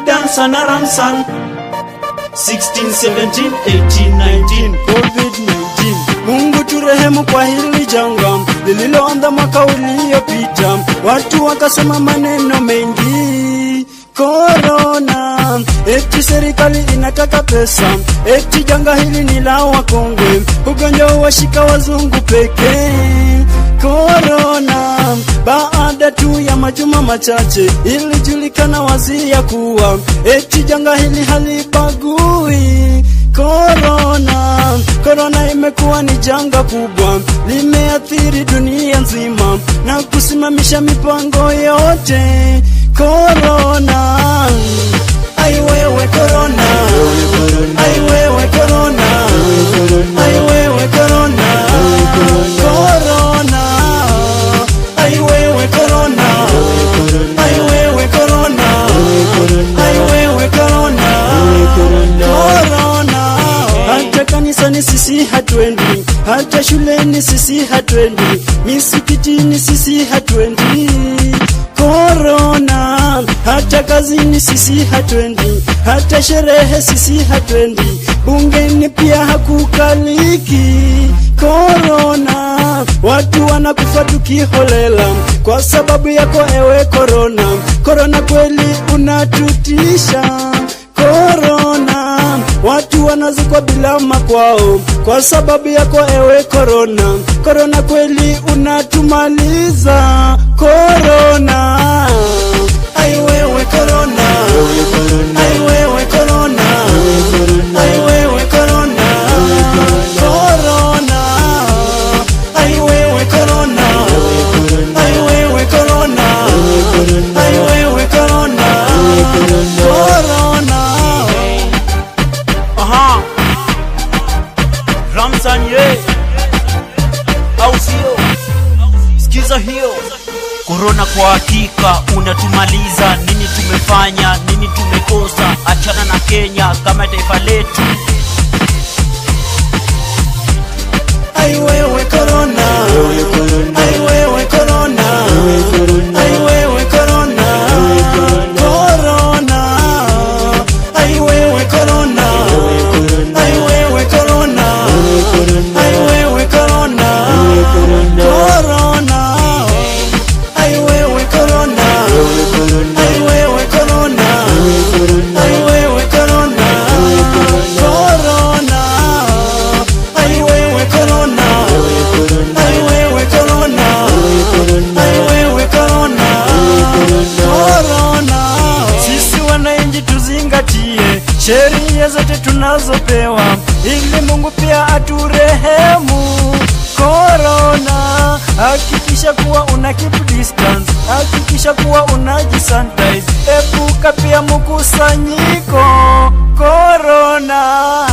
dance and Ramsan 16, 17, 18, 19 COVID-19. Mungu turehemu kwa hili janga lililoanza mwaka uliopita. Watu wakasema maneno mengi, Corona, eti serikali inataka pesa, eti janga hili ni la wakongwe, ugonjwa washika wazungu pekee. Corona, baada tu ya majuma machache ilijulikana wazi ya kuwa eti janga hili halibagui. Corona imekuwa ni janga kubwa, limeathiri dunia nzima na kusimamisha mipango yote. Corona, ai wewe Corona, ai wewe Corona, ai wewe Corona, Corona, ai wewe Corona, ai wewe Corona, ai wewe Corona, Corona. Hata kanisani sisi hatuendi, hata shuleni sisi hatuendi, misikitini sisi hatuendi. Corona, hata kazini sisi hatuendi, hata sherehe sisi hatuendi, bungeni pia hakukaliki. Corona, watu wanakufa tukiholela kwa sababu yako ewe Corona. Corona kweli unatutisha. Corona, watu wanazikwa bila makwao kwa sababu yako ewe Corona. Corona kweli unatumaliza. Corona, ai wewe Corona, ai wewe Corona, ai wewe Corona, Corona, ai wewe Corona, ai wewe Corona, ai wewe Corona, Corona. Aha, Ramsan ye, au sio? Sikiza hiyo. Corona kwa hakika unatumaliza. Nini tumefanya, nini tumekosa? Achana na Kenya kama taifa letu. Ai wewe Corona, ai wewe Corona, ai wewe Corona, Corona, ai wewe Corona, ai wewe Corona, ai wewe Corona, Corona. Ai wewe Corona, ai wewe Corona, ai wewe Corona, Corona, ai wewe Corona, ai wewe Corona, ai wewe Corona, Corona. Sisi wananchi tuzingatie sheria zote tunazopewa ili Mungu pia aturehemu. Corona, hakikisha kuwa una keep distance, hakikisha kuwa unajisanitize, epuka pia mkusanyiko. Corona.